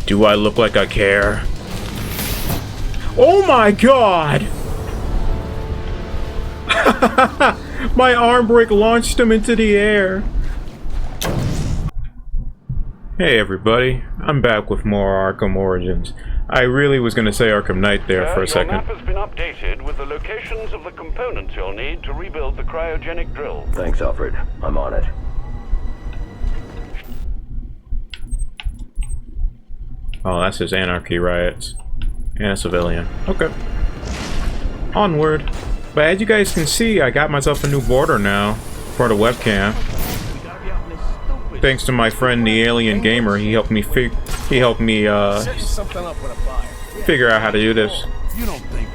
Do I look like I care? Oh my god! My arm break launched him into the air. Hey everybody, I'm back with more Arkham Origins. I really was gonna say Arkham Knight there for a second. Your map has been updated with the locations of the components you'll need to rebuild the cryogenic drill. Thanks, Alfred. I'm on it. Oh, that's his anarchy riots. And a civilian. Okay. Onward. But as you guys can see, I got myself a new border now for the webcam. Thanks to my friend the Alien Gamer, he helped me figure out how to do this. You don't think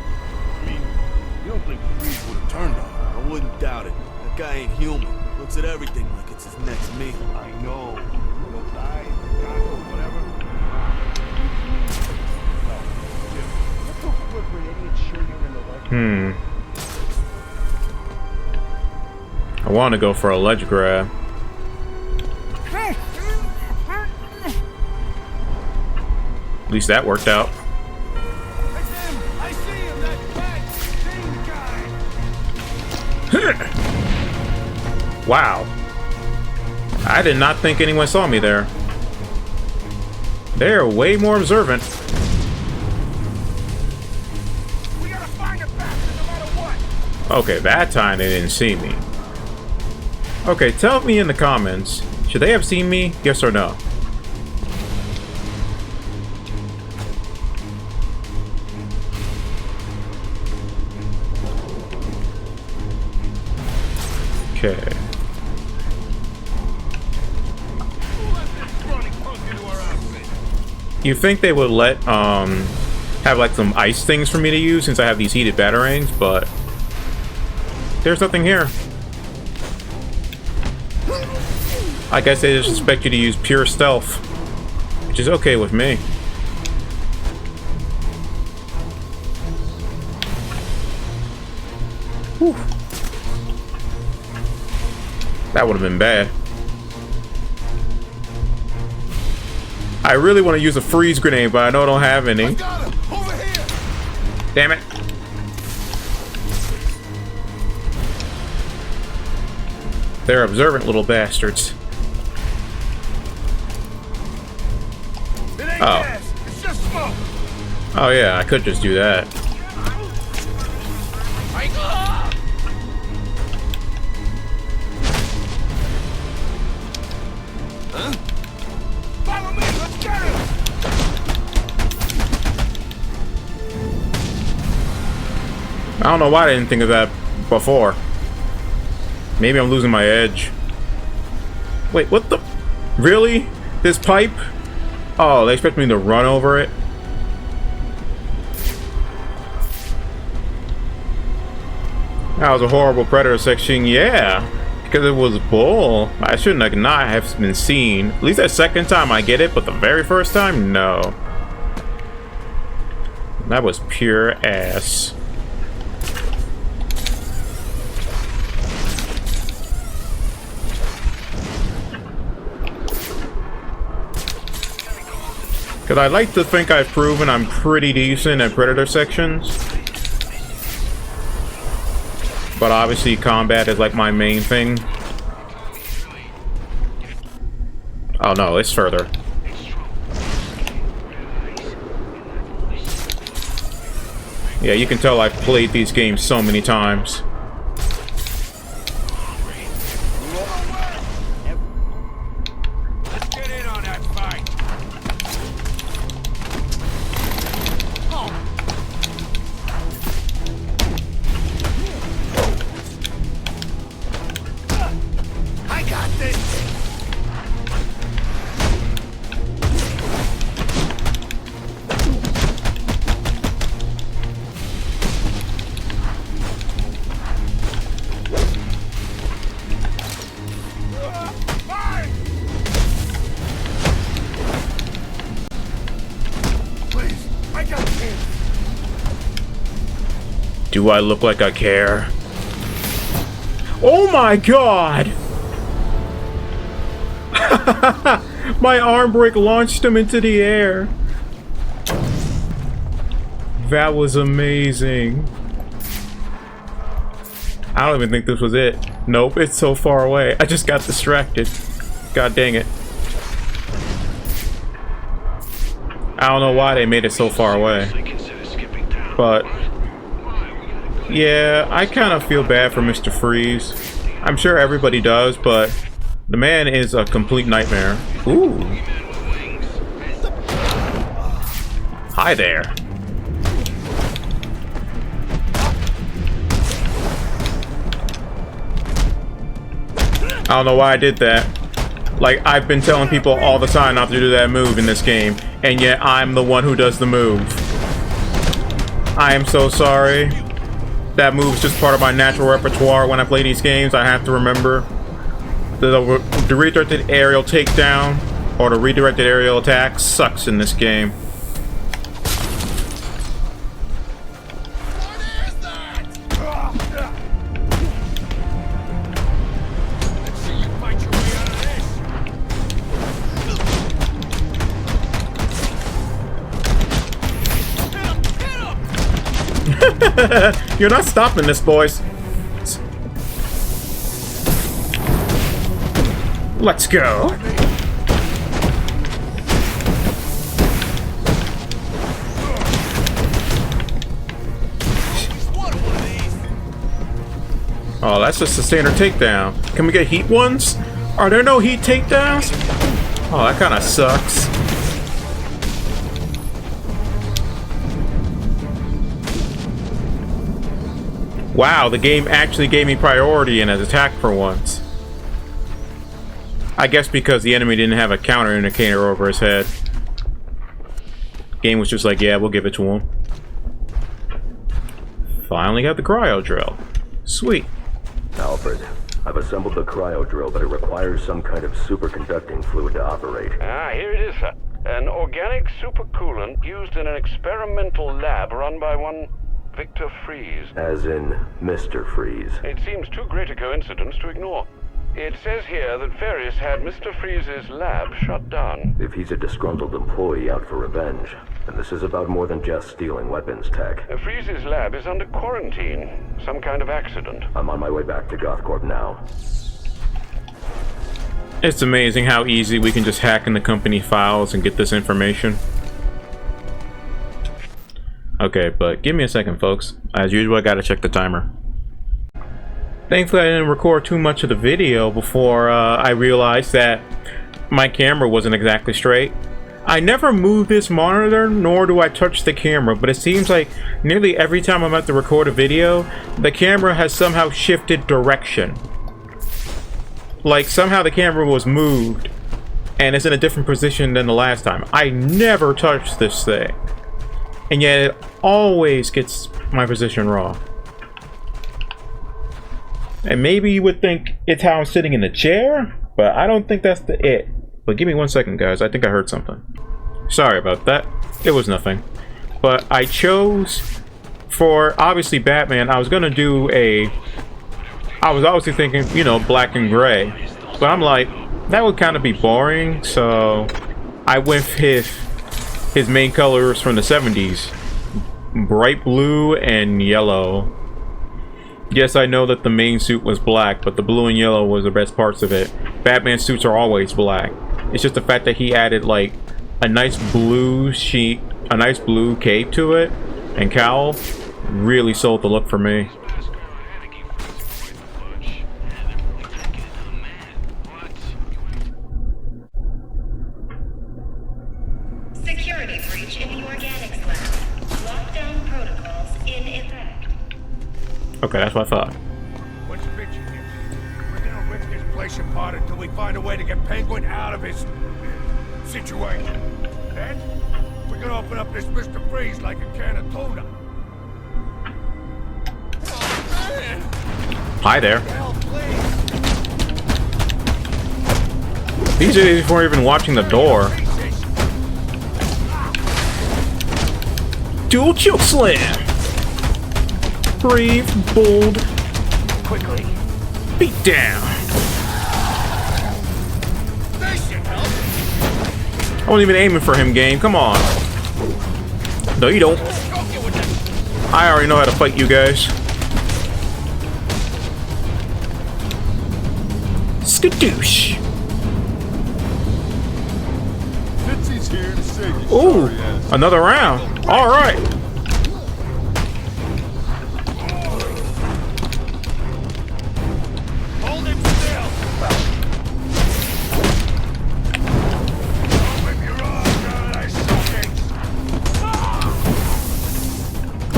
Freeze would have turned on him? I wouldn't doubt it. That guy ain't human. Looks at everything like it's his next meal. I know. He'll die, whatever. I want to go for a ledge grab. At least that worked out. I see him, that bad guy. Wow. I did not think anyone saw me there. They're way more observant. We gotta find a bastard no matter what. Okay, that time they didn't see me. Okay, tell me in the comments, should they have seen me? Yes or no? Okay. You think they would let, have like some ice things for me to use since I have these heated batarangs, but there's nothing here. I guess they just expect you to use pure stealth, which is okay with me. Whew. That would have been bad. I really want to use a freeze grenade, but I know I don't have any. I got him. Over here. Damn it. They're observant little bastards. It ain't Oh. gas. It's just smoke. Oh yeah, I could just do that. Follow me. Let's get him. I don't know why I didn't think of that before. Maybe I'm losing my edge. Wait, what the? Really? This pipe? Oh, they expect me to run over it? That was a horrible Predator section, yeah. Because it was bull. I shouldn't have not have been seen. At least that second time I get it, but the very first time, no. That was pure ass. Because I'd like to think I've proven I'm pretty decent at Predator sections. But obviously combat is like my main thing. Oh no, it's further. Yeah, you can tell I've played these games so many times. Let's get in on that fight. I got this. Please, I got this. Do I look like I care? Oh my god! My arm break launched him into the air. That was amazing. I don't even think this was it. Nope, it's so far away. I just got distracted. God dang it. I don't know why they made it so far away. But yeah, I kind of feel bad for Mr. Freeze. I'm sure everybody does, but the man is a complete nightmare. Ooh. Hi there. I don't know why I did that. Like, I've been telling people all the time not to do that move in this game, and yet I'm the one who does the move. I am so sorry. That move's just part of my natural repertoire when I play these games. I have to remember the redirected aerial takedown or the redirected aerial attack sucks in this game. You're not stopping this, boys. Let's go. Oh, that's just a standard takedown. Can we get heat ones? Are there no heat takedowns? Oh, that kind of sucks. Wow, the game actually gave me priority in an attack for once. I guess because the enemy didn't have a counter indicator over his head. Game was just like, yeah, we'll give it to him. Finally got the cryo drill. Sweet. Alfred, I've assembled the cryo drill, but it requires some kind of superconducting fluid to operate. Here it is, sir. An organic supercoolant used in an experimental lab run by one Victor Freeze. As in Mr. Freeze. It seems too great a coincidence to ignore. It says here that Farius had Mr. Freeze's lab shut down. If he's a disgruntled employee out for revenge, then this is about more than just stealing weapons tech. Freeze's lab is under quarantine. Some kind of accident. I'm on my way back to Gothcorp now. It's amazing how easy we can just hack in the company files and get this information. Okay, but give me a second, folks. As usual, I gotta check the timer. Thankfully, I didn't record too much of the video before I realized that my camera wasn't exactly straight. I never move this monitor, nor do I touch the camera, but it seems like nearly every time I'm about to record a video, the camera has somehow shifted direction. Like, somehow the camera was moved, and it's in a different position than the last time. I never touched this thing. And yet it always gets my position wrong. And maybe you would think it's how I'm sitting in the chair, but I don't think that's it. But give me 1 second, guys. I think I heard something. Sorry about that. It was nothing. But I chose for, obviously, Batman. I was going to do I was obviously thinking, you know, black and gray. But I'm like, that would kind of be boring. So I went with his main colors from the 70s. Bright blue and yellow. Yes, I know that the main suit was black, but the blue and yellow was the best parts of it. Batman suits are always black. It's just the fact that he added like a nice blue sheet, a nice blue cape to it, and cowl, really sold the look for me. Security breach in the organics lab. Lockdown protocols in effect. Okay, that's what I thought. What's the picture here? We're gonna rip this place apart until we find a way to get Penguin out of his situation. Then we're gonna open up this Mr. Freeze like a can of tuna. Oh, man. Hi there. Hell, please. These idiots weren't even watching the door. Dual choke slam. Brave, bold, Quickly. beat down. Stay wasn't even aiming for him, game. Come on. No, you don't. I already know how to fight you guys. Skadoosh. Fitzy's here to save you. Ooh, sorry ass. another round. All right. Hold him still! Whip your arms out of that socket!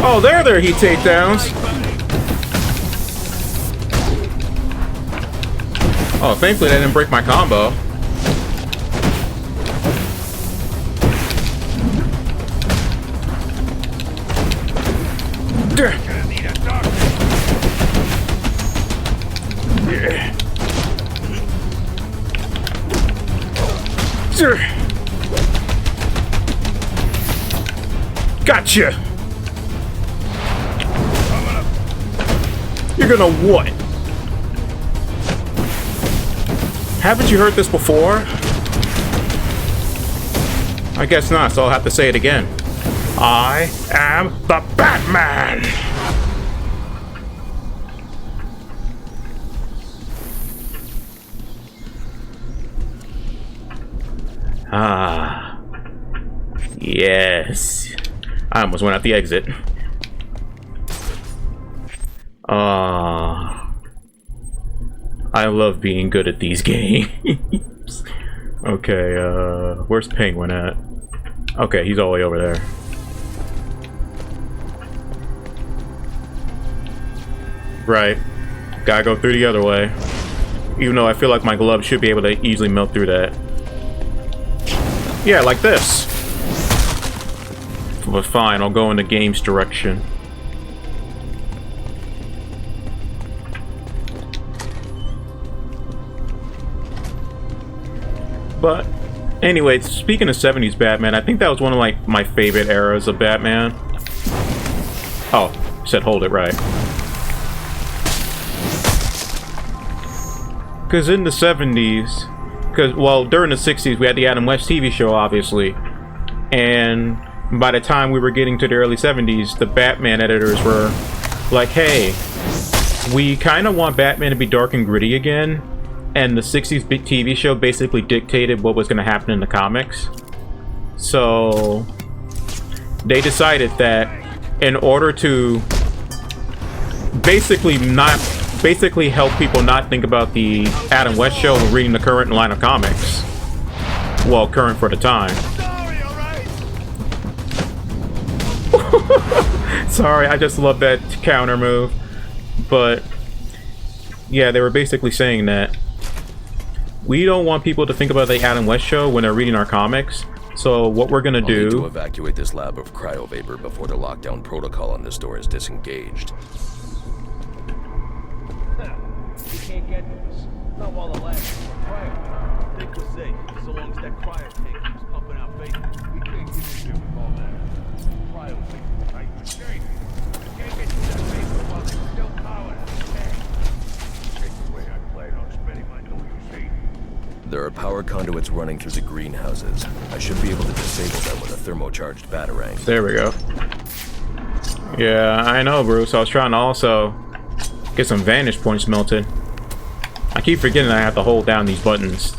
Oh, there, heat takedowns. Oh, thankfully that didn't break my combo. Gonna need a doctor! Gotcha. You're gonna what? Haven't you heard this before? I guess not, so I'll have to say it again. I am the Batman! Ah. Yes. I almost went out the exit. I love being good at these games. Okay, where's Penguin at? Okay, he's all the way over there. Right. Gotta go through the other way. Even though I feel like my glove should be able to easily melt through that. Yeah, like this. But fine, I'll go in the game's direction. But anyway, speaking of 70s Batman, I think that was one of like my favorite eras of Batman. Oh, said hold it right. Because in the 70s, well, during the 60s, we had the Adam West TV show, obviously. And by the time we were getting to the early 70s, the Batman editors were like, hey, we kind of want Batman to be dark and gritty again. And the 60s TV show basically dictated what was going to happen in the comics. So they decided that in order to basically help people not think about the Adam West show when reading the current line of comics. Well, current for the time. Sorry, I just love that counter move. But yeah, they were basically saying that we don't want people to think about the Adam West show when they're reading our comics. So what we're gonna do... I'll need to evacuate this lab of cryovapor before the lockdown protocol on this door is disengaged. You can't get to us. Not while the lab is on cryo. I think we're safe, so long as that cryo tank keeps pumping out bacon. We can't get in here with all that. Cryo thing, right? Shane, we can't get to that basement while there's still power to the tank. Take the way I plan on spending my New Year's Eve. There are power conduits running through the greenhouses. I should be able to disable them with a thermocharged batarang. There we go. Yeah, I know, Bruce. I was trying to also get some vantage points melted. I keep forgetting I have to hold down these buttons.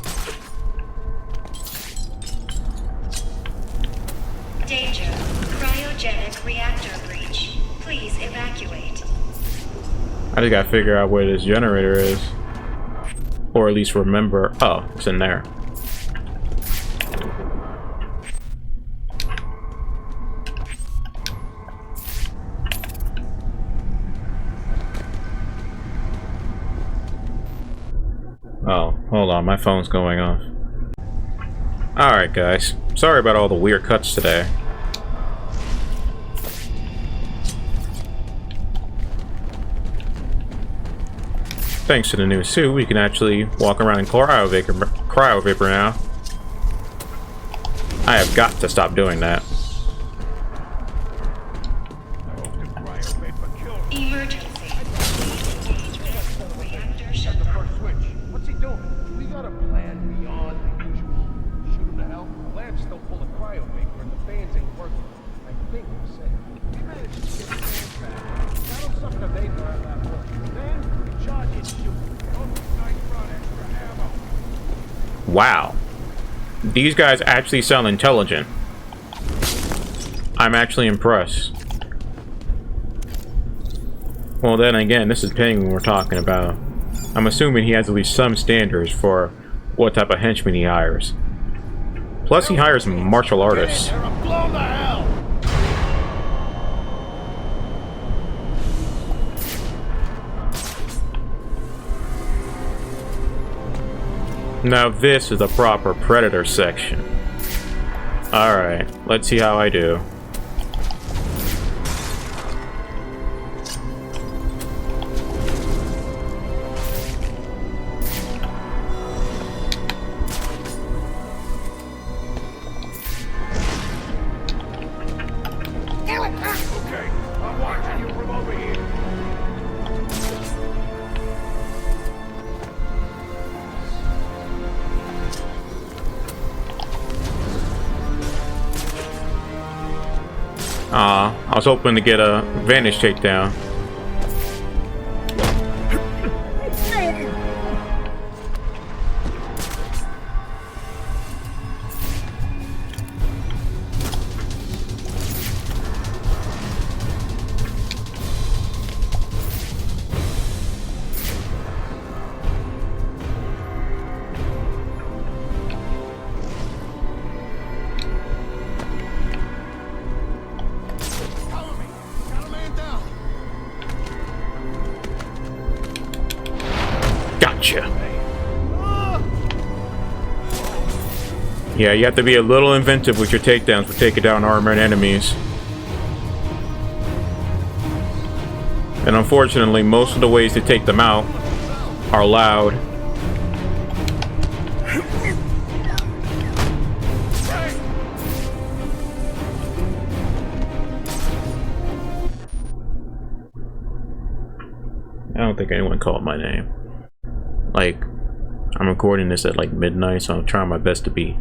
Danger. Cryogenic reactor breach. Please evacuate. I just gotta figure out where this generator is. Or at least remember... Oh, it's in there. Oh, hold on, my phone's going off. Alright guys, sorry about all the weird cuts today. Thanks to the new suit, we can actually walk around in cryovapor now. I have got to stop doing that. Emergency. Reactor shutdown. Switch. What's he doing? We got a plan beyond the usual shoot him to hell. Lab's still Wow. These guys actually sound intelligent. I'm actually impressed. Well, then again, this is Penguin we're talking about. I'm assuming he has at least some standards for what type of henchman he hires. Plus, he hires martial artists. Now this is a proper Predator section. Alright, let's see how I do. Okay, I'm watching you from over here. I was hoping to get a vantage takedown. Gotcha. Yeah, you have to be a little inventive with your takedowns for taking down armored enemies. And unfortunately, most of the ways to take them out are loud. I don't think anyone called my name. Like, I'm recording this at like midnight, so I'm trying my best to be,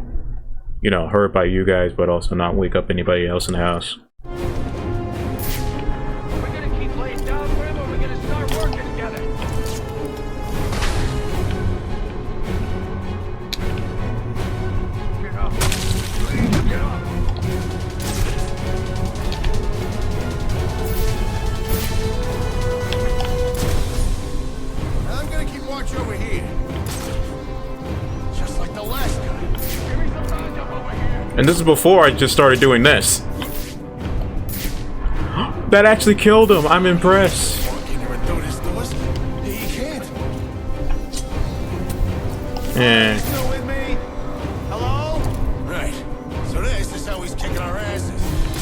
you know, heard by you guys, but also not wake up anybody else in the house. We're gonna keep laying down for him, or we're gonna start working together. Get up. Please, get up. I'm gonna keep watch over here. Just like the last guy. Give me some time up over here. And this is before I just started doing this. That actually killed him. I'm impressed. Walk in here and throw this doors? You can't. Yeah. Still with me? Hello? Right. So this is how he's kicking our asses.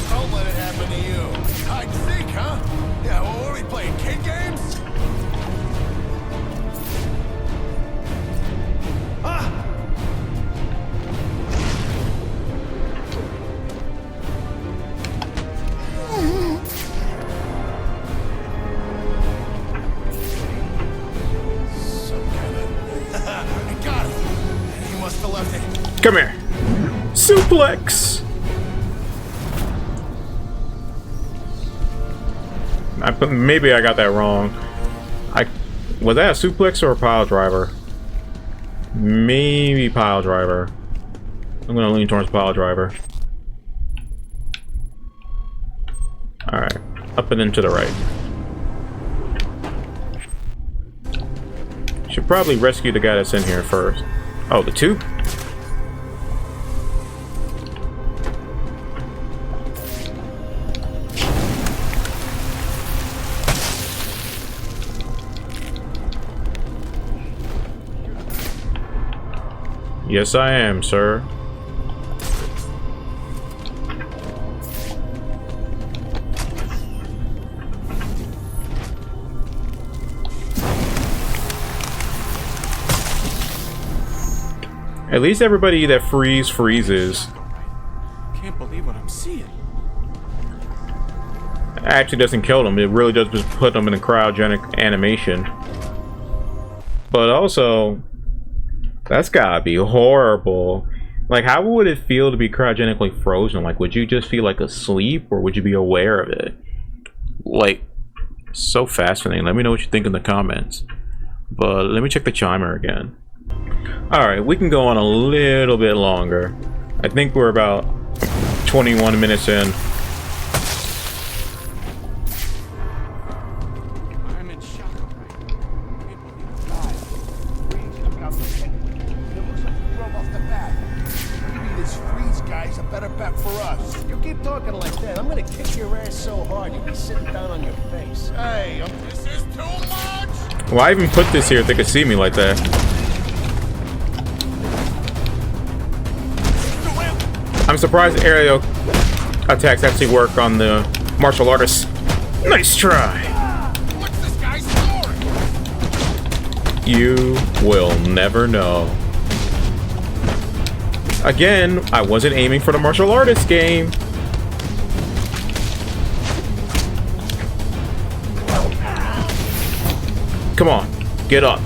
Don't let it happen to you. Hide and seek, huh? Yeah, well, what are we playing? Kid games? Ah! Some kind of... I got it! He must have left it. Come here. Suplex. Maybe I got that wrong. Was that a suplex or a pile driver? Maybe pile driver. I'm gonna lean towards pile driver. Alright. Up and then to the right. Should probably rescue the guy that's in here first. Oh, the tube? Yes, I am, sir. At least everybody that freezes. Can't believe what I'm seeing. Actually doesn't kill them. It really does just put them in a cryogenic animation. But also, that's gotta be horrible. Like, how would it feel to be cryogenically frozen? Like, would you just feel like asleep, or would you be aware of it? Like, so fascinating. Let me know what you think in the comments. But let me check the chimer again. Alright, we can go on a little bit longer. I think we're about 21 minutes in. I'm in shock already. People need to die. Freeze took out the Penguin. It looks like he drove off the bat. Maybe this Freeze guy's a better bet for us. You keep talking like that, I'm gonna kick your ass so hard you'll be sitting down on your face. Hey, this is too much! Why even put this here if they could see me like that? I'm surprised aerial attacks actually work on the martial artists. Nice try! What's this guy's story? You will never know. Again, I wasn't aiming for the martial artist game. Come on, get up.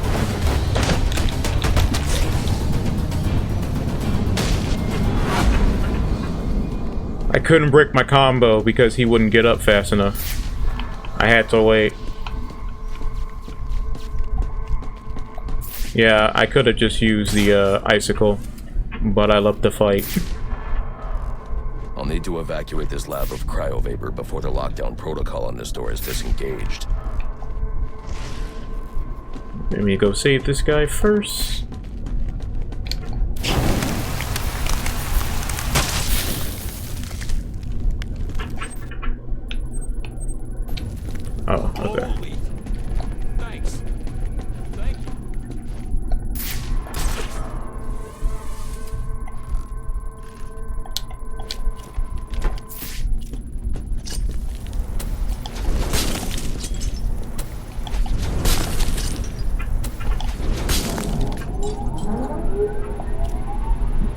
I couldn't break my combo because he wouldn't get up fast enough. I had to wait. Yeah, I could have just used the icicle, but I love to fight. I'll need to evacuate this lab of cryovapor before the lockdown protocol on this door is disengaged. Let me go save this guy first. Oh, okay. Holy. Thanks. Thank you.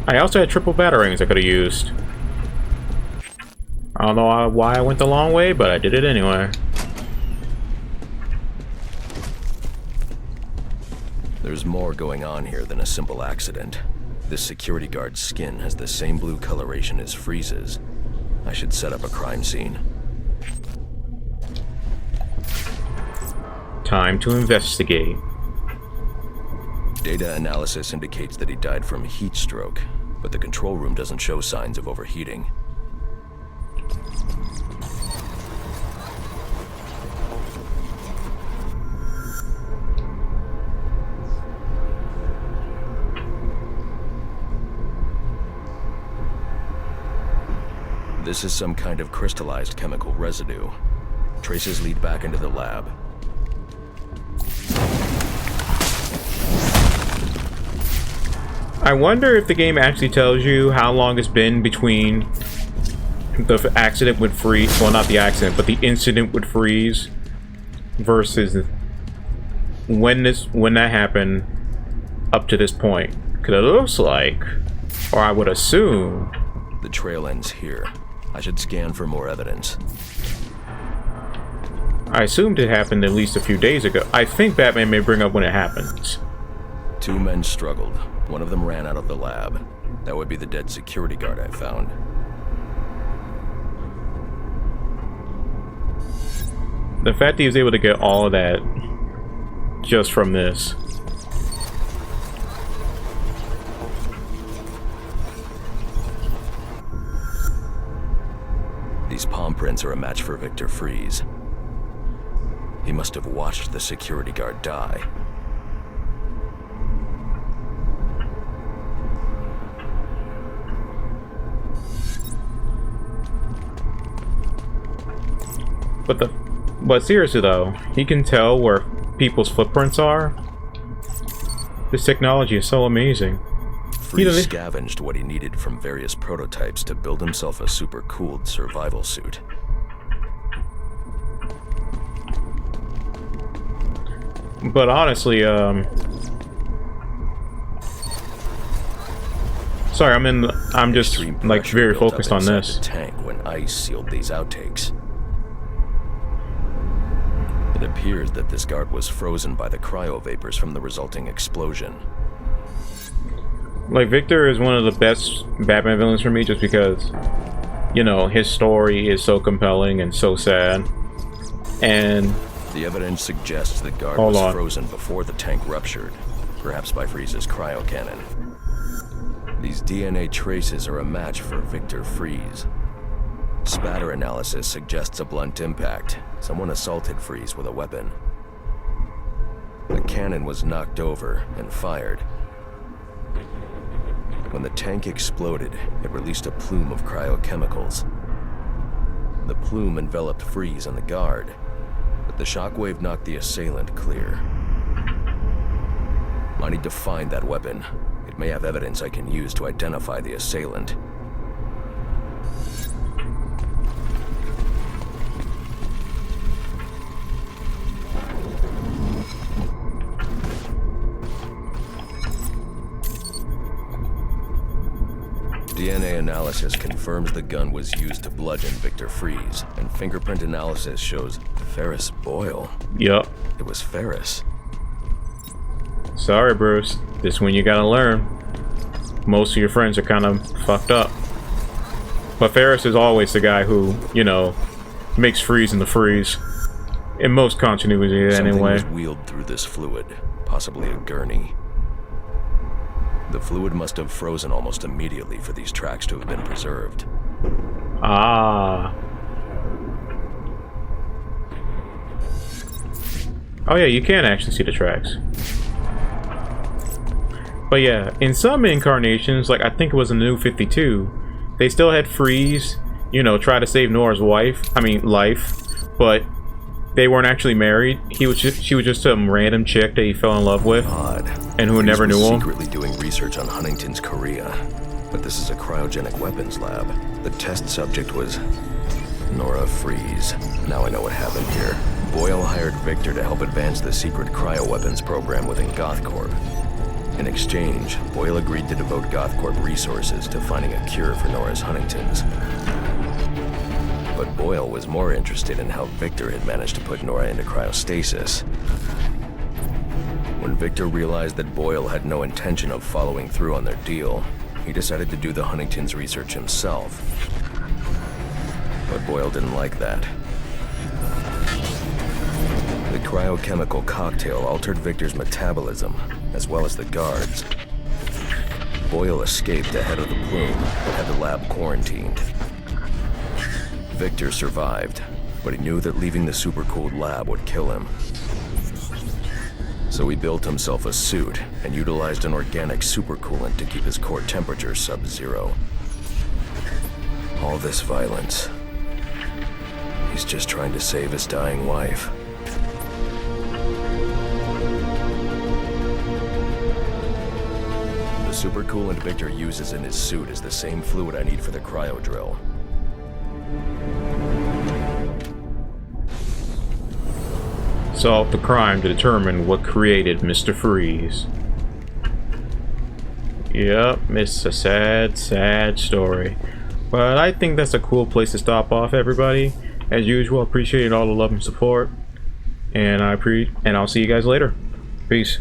I also had triple batarangs I could have used. I don't know why I went the long way, but I did it anyway. There's more going on here than a simple accident. This security guard's skin has the same blue coloration as Freeze's. I should set up a crime scene. Time to investigate. Data analysis indicates that he died from heat stroke, but the control room doesn't show signs of overheating. This is some kind of crystallized chemical residue. Traces lead back into the lab. I wonder if the game actually tells you how long it's been between the accident with Freeze, well, not the accident, but the incident with Freeze versus when that happened up to this point. Because it looks like, or I would assume, The trail ends here. I should scan for more evidence. I assumed it happened at least a few days ago. I think Batman may bring up when it happens. 2 men struggled. One of them ran out of the lab. That would be the dead security guard I found. The fact that he was able to get all of that just from this. These palm prints are a match for Victor Freeze. He must have watched the security guard die. But seriously though, he can tell where people's footprints are. This technology is so amazing. Freeze scavenged what he needed from various prototypes to build himself a super-cooled survival suit. But honestly, sorry, I'm just Extreme like pressure very built up focused on inside this. the tank when ice sealed these outtakes. It appears that this guard was frozen by the cryovapors from the resulting explosion. Like, Victor is one of the best Batman villains for me just because, you know, his story is so compelling and so sad. And The evidence suggests the guard Hold was on. frozen before the tank ruptured. perhaps by Freeze's cryocannon. These DNA traces are a match for Victor Freeze. Spatter analysis suggests a blunt impact. Someone assaulted Freeze with a weapon. The cannon was knocked over and fired. When the tank exploded, it released a plume of cryochemicals. The plume enveloped Freeze and the guard, but the shockwave knocked the assailant clear. I need to find that weapon. It may have evidence I can use to identify the assailant. DNA analysis confirms the gun was used to bludgeon Victor Freeze, and fingerprint analysis shows Ferris Boyle. Yup. It was Ferris. Sorry, Bruce. This one you gotta learn. Most of your friends are kind of fucked up. But Ferris is always the guy who, you know, makes Freeze in the freeze. In most continuity, anyway. Something was wheeled through this fluid, possibly a gurney. The fluid must have frozen almost immediately for these tracks to have been preserved. Ah. Oh yeah, you can actually see the tracks. But yeah, in some incarnations, like I think it was in the New 52, they still had Freeze, you know, try to save Nora's life, but they weren't actually married. She was just some random chick that he fell in love with. Odd. And who never knew him. Secretly doing research on Huntington's Korea. But this is a cryogenic weapons lab. The test subject was Nora Freeze. Now I know what happened here. Boyle hired Victor to help advance the secret cryoweapons program within GothCorp. In exchange, Boyle agreed to devote GothCorp resources to finding a cure for Nora's Huntingtons. But Boyle was more interested in how Victor had managed to put Nora into cryostasis. When Victor realized that Boyle had no intention of following through on their deal, he decided to do the Huntington's research himself. But Boyle didn't like that. The cryochemical cocktail altered Victor's metabolism, as well as the guards. Boyle escaped ahead of the plume, but had the lab quarantined. Victor survived, but he knew that leaving the supercooled lab would kill him. So he built himself a suit and utilized an organic supercoolant to keep his core temperature sub-zero. All this violence. He's just trying to save his dying wife. The supercoolant Victor uses in his suit is the same fluid I need for the cryo drill. Solve the crime to determine what created Mr. Freeze. Yep, it's a sad, sad story. But I think that's a cool place to stop off, everybody. As usual, appreciate all the love and support. And I'll see you guys later. Peace.